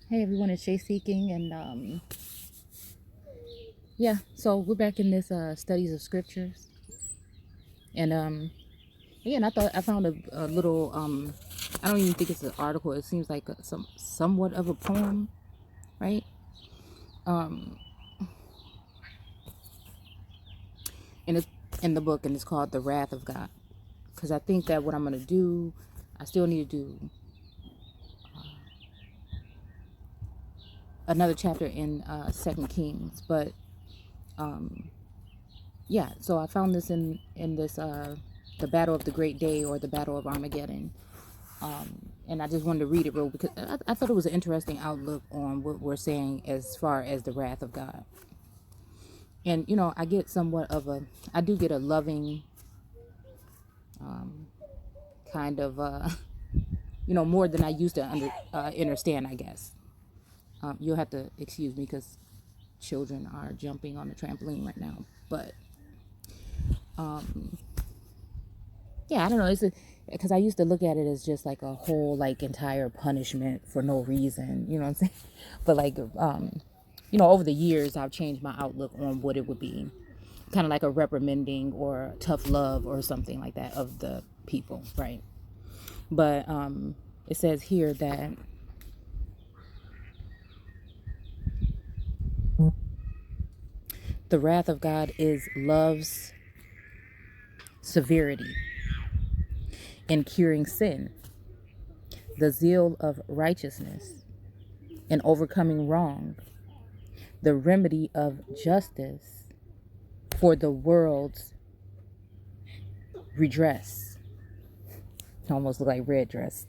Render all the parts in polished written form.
Hey everyone, it's Shay Seeking, and yeah, so we're back in this studies of scriptures, and again, I thought I found a little I don't even think it's an article. It seems like somewhat of a poem, right? Um, and it's in the book, and it's called "The Wrath of God." Because I think that what I'm gonna do, I still need to do another chapter in Second Kings, but yeah. So I found this in this the Battle of the Great Day, or the Battle of Armageddon. And I just wanted to read it real because I thought it was an interesting outlook on what we're saying as far as the wrath of God. And I get somewhat of I do get a loving kind of more than I used to understand, I guess. You'll have to excuse me because children are jumping on the trampoline right now. But yeah, I don't know. It's because I used to look at it as just like a whole like entire punishment for no reason. You know what I'm saying? But like over the years, I've changed my outlook on what it would be, kind of like a reprimanding or tough love or something like that of the people, right? But it says here that the wrath of God is love's severity in curing sin, the zeal of righteousness in overcoming wrong, the remedy of justice for the world's redress. It almost look like red dress.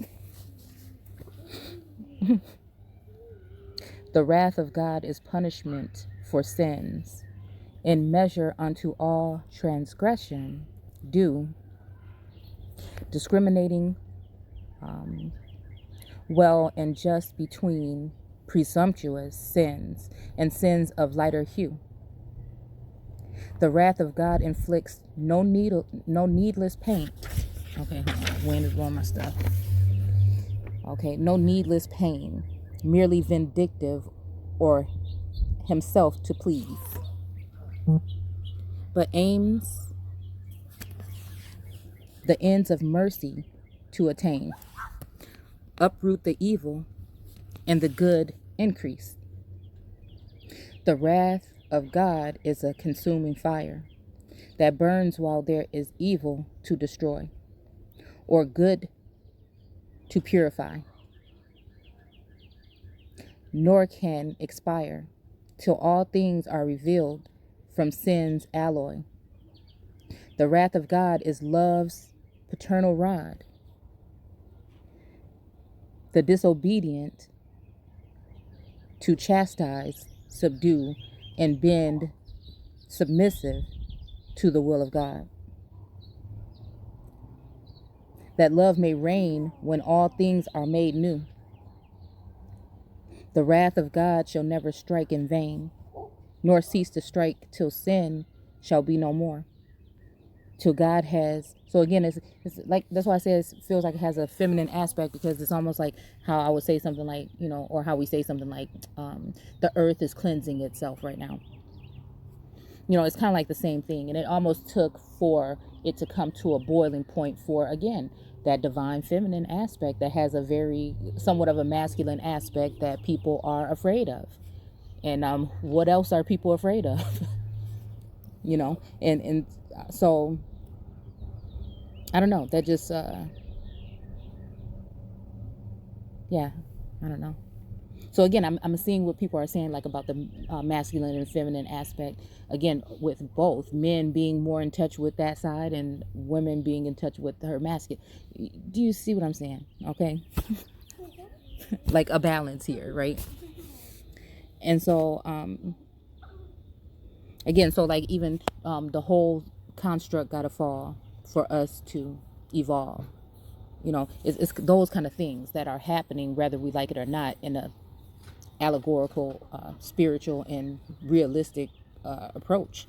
The wrath of God is punishment for sins, in measure unto all transgression due, discriminating well and just between presumptuous sins and sins of lighter hue. The wrath of God inflicts no needless pain. Okay, wind is blowing my stuff. Okay, no needless pain, merely vindictive or himself to please, but aims the ends of mercy to attain, uproot the evil, and the good increase. The wrath of God is a consuming fire that burns while there is evil to destroy, or good to purify, nor can expire till all things are revealed from sin's alloy. The wrath of God is love's paternal rod. The disobedient to chastise, subdue, and bend submissive to the will of God, that love may reign when all things are made new. The wrath of God shall never strike in vain, nor cease to strike till sin shall be no more. Till God has, so again, it's like, that's why I say it feels like it has a feminine aspect, because it's almost like how I would say something like, or how we say something like, the earth is cleansing itself right now. It's kind of like the same thing. And it almost took for it to come to a boiling point for, again, that divine feminine aspect that has a very somewhat of a masculine aspect that people are afraid of. And what else are people afraid of? And so I don't know. That just yeah, I don't know. So again, I'm seeing what people are saying, like about the masculine and feminine aspect. Again, with both men being more in touch with that side and women being in touch with her masculine. Do you see what I'm saying? Okay, like a balance here, right? And so again, so like even the whole construct got to fall for us to evolve. It's those kind of things that are happening, whether we like it or not, in a allegorical, spiritual, and realistic approach.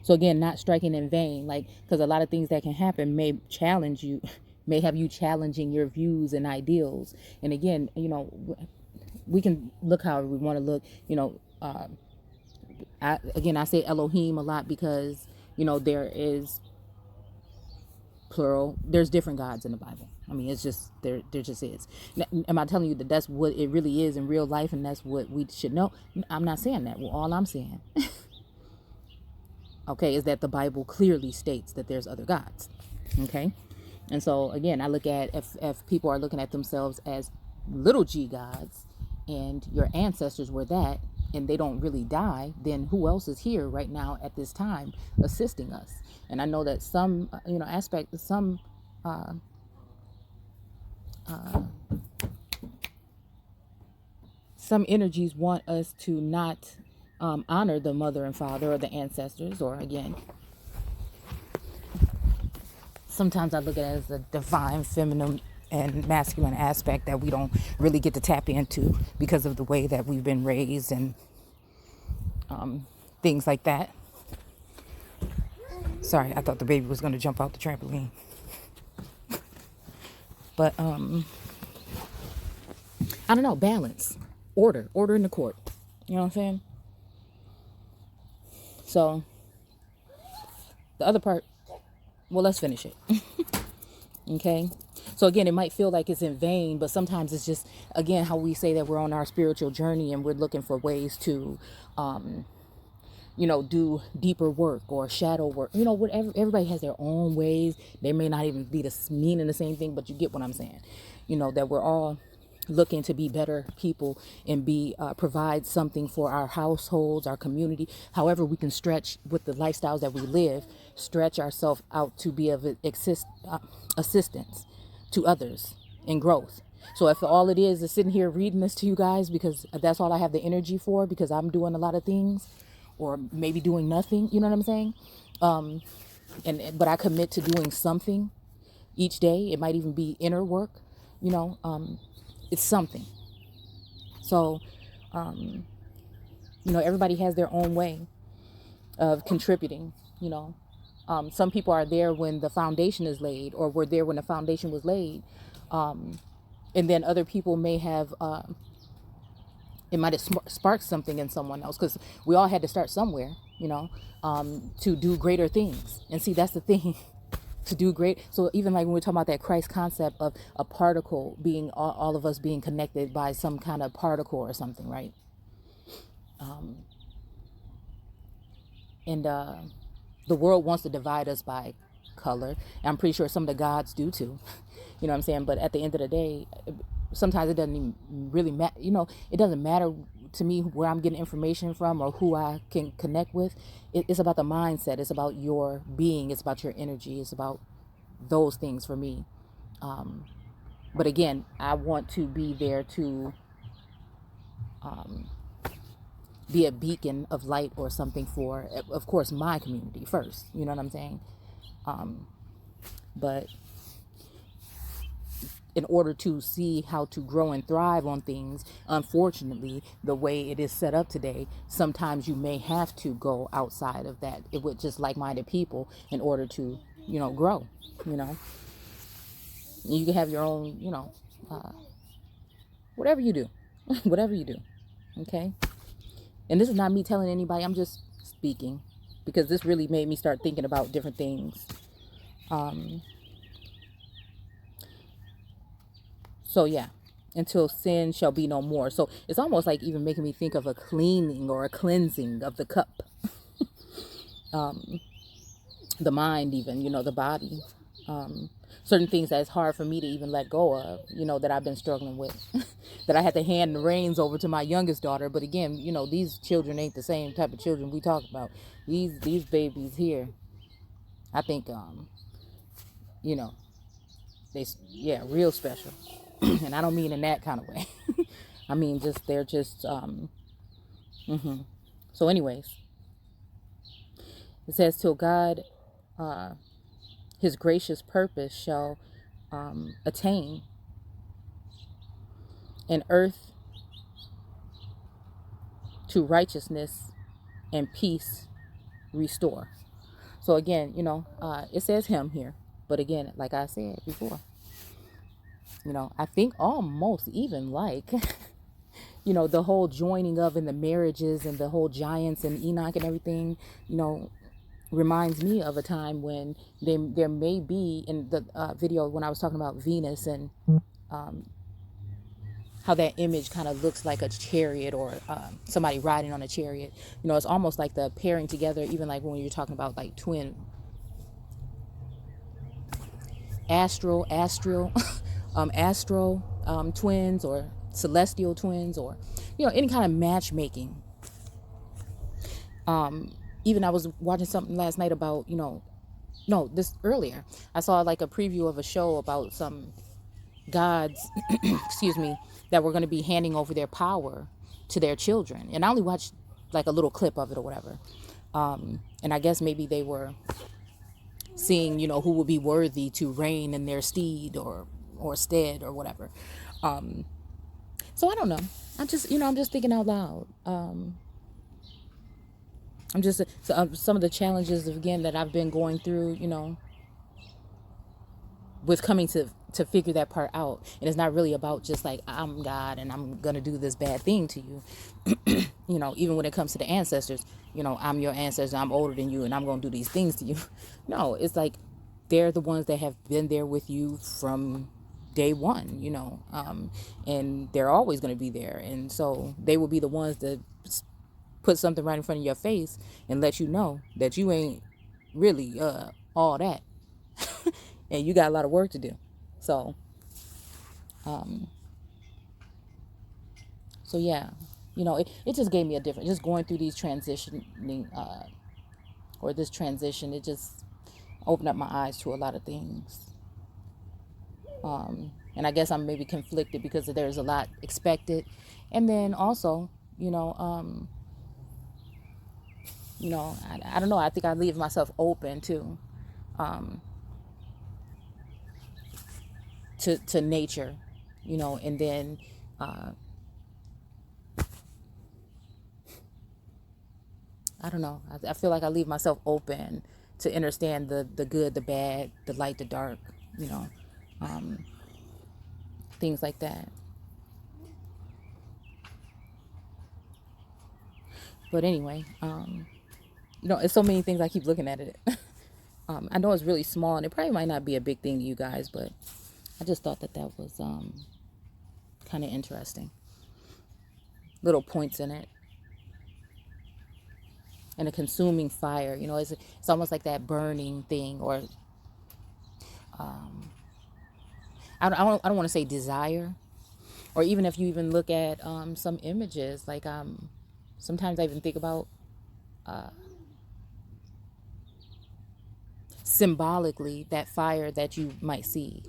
So again, not striking in vain, like, because a lot of things that can happen may challenge you may have you challenging your views and ideals. And again, we can look however we want to look. I say Elohim a lot because there is plural. There's different gods in the Bible. I mean, it's just there just is. Am I telling you that that's what it really is in real life and that's what we should know? I'm not saying that. Well, all I'm saying okay, is that the Bible clearly states that there's other gods. Okay. And so again, I look at if people are looking at themselves as little g gods and your ancestors were that, and they don't really die, then who else is here right now at this time assisting us? And I know that some some energies want us to not honor the mother and father or the ancestors, or again, sometimes I look at it as a divine feminine and masculine aspect that we don't really get to tap into because of the way that we've been raised and things like that. Sorry, I thought the baby was going to jump out the trampoline. But I don't know, balance, order in the court. You know what I'm saying? So the other part, well, let's finish it. Okay. So again, it might feel like it's in vain, but sometimes it's just, again, how we say that we're on our spiritual journey and we're looking for ways to, do deeper work or shadow work. Whatever. Everybody has their own ways. They may not even be meaning the same thing, but you get what I'm saying. That we're all looking to be better people and provide something for our households, our community. However, we can stretch with the lifestyles that we live, stretch ourselves out to be of assistance to others in growth. So if all it is sitting here reading this to you guys because that's all I have the energy for, because I'm doing a lot of things or maybe doing nothing, you know what I'm saying? But I commit to doing something each day. It might even be inner work, it's something. So, everybody has their own way of contributing, some people are there when the foundation is laid, or were there when the foundation was laid. And then other people may have, it might have sparked something in someone else, because we all had to start somewhere, to do greater things. And see, that's the thing. To do great. So even like when we're talking about that Christ concept of a particle being all of us being connected by some kind of particle or something, right? The world wants to divide us by color. And I'm pretty sure some of the gods do too. You know what I'm saying? But at the end of the day, sometimes it doesn't even really matter. It doesn't matter to me where I'm getting information from or who I can connect with. It's about the mindset. It's about your being. It's about your energy. It's about those things for me. But again, I want to be there to be a beacon of light or something for, of course, my community first. You know what I'm saying? But in order to see how to grow and thrive on things, unfortunately, the way it is set up today, sometimes you may have to go outside of that with just like-minded people in order to, grow, You can have your own, whatever you do, whatever you do. Okay. And this is not me telling anybody, I'm just speaking, because this really made me start thinking about different things. So yeah, until sin shall be no more. So it's almost like even making me think of a cleaning or a cleansing of the cup. The mind even, the body. Certain things that's hard for me to even let go of, that I've been struggling with. That I had to hand the reins over to my youngest daughter. But again, these children ain't the same type of children we talk about. These babies here, I think, real special. And I don't mean in that kind of way. I mean, they're just, So anyways, it says, till God, his gracious purpose shall attain, and earth to righteousness and peace restore. So again, it says him here. But again, like I said before, I think almost even like, the whole joining of and the marriages and the whole giants and Enoch and everything, reminds me of a time when there may be in the video when I was talking about Venus and how that image kind of looks like a chariot or somebody riding on a chariot. It's almost like the pairing together, even like when you're talking about like twin astral astral twins or celestial twins, or any kind of matchmaking. Even I was watching something last night about no, this earlier I saw like a preview of a show about some gods excuse me, that were going to be handing over their power to their children, and I only watched like a little clip of it or whatever. And I guess maybe they were seeing who would be worthy to reign in their steed or stead or whatever. So I don't know. I'm just thinking out loud. I'm just some of the challenges again that I've been going through, with coming to figure that part out. And it's not really about just like I'm God and I'm gonna do this bad thing to you. Even when it comes to the ancestors, I'm your ancestor, I'm older than you, and I'm gonna do these things to you. No, it's like they're the ones that have been there with you from day one, and they're always going to be there. And so they will be the ones that put something right in front of your face and let you know that you ain't really all that. And you got a lot of work to do. So yeah, it just gave me a different, just going through these transitioning or this transition, it just opened up my eyes to a lot of things. And I guess I'm maybe conflicted because there's a lot expected. And then also, I don't know. I think I leave myself open to nature, and then I don't know. I feel like I leave myself open to understand the good, the bad, the light, the dark, things like that. But anyway, it's so many things. I keep looking at it. I know it's really small and it probably might not be a big thing to you guys, but I just thought that was kind of interesting. Little points in it. And a consuming fire, it's almost like that burning thing, or I don't want to say desire, or even if you even look at some images, like sometimes I even think about symbolically that fire that you might see,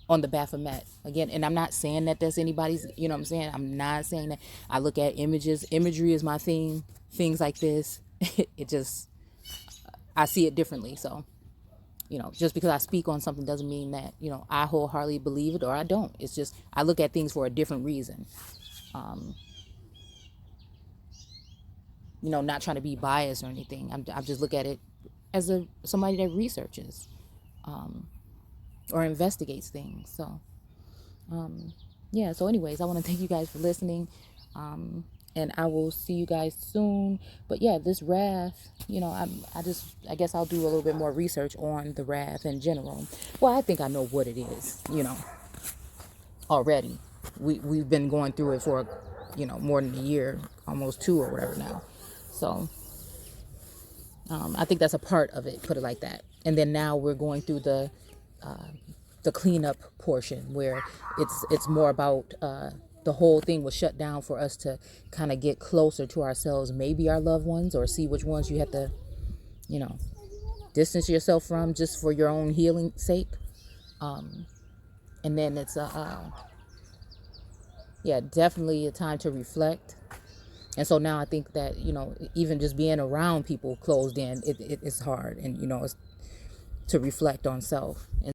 on the Baphomet again. And I'm not saying that that's anybody's, what I'm saying? I'm not saying that. I look at imagery is my thing, things like this. It just, I see it differently. So, just because I speak on something doesn't mean that, I wholeheartedly believe it or I don't. It's just, I look at things for a different reason. Not trying to be biased or anything. I just look at it as somebody that researches, or investigates things. So, yeah. So anyways, I want to thank you guys for listening. And I will see you guys soon. But yeah, this wrath, I guess I'll do a little bit more research on the wrath in general. Well, I think I know what it is, already. We've been going through it for, more than a year, almost 2 or whatever now. So, I think that's a part of it, put it like that. And then now we're going through the cleanup portion where it's more about, the whole thing was shut down for us to kind of get closer to ourselves, maybe our loved ones, or see which ones you have to, distance yourself from just for your own healing sake. And then it's definitely a time to reflect. And so now I think that, even just being around people closed in, it's hard, and, it's to reflect on self. And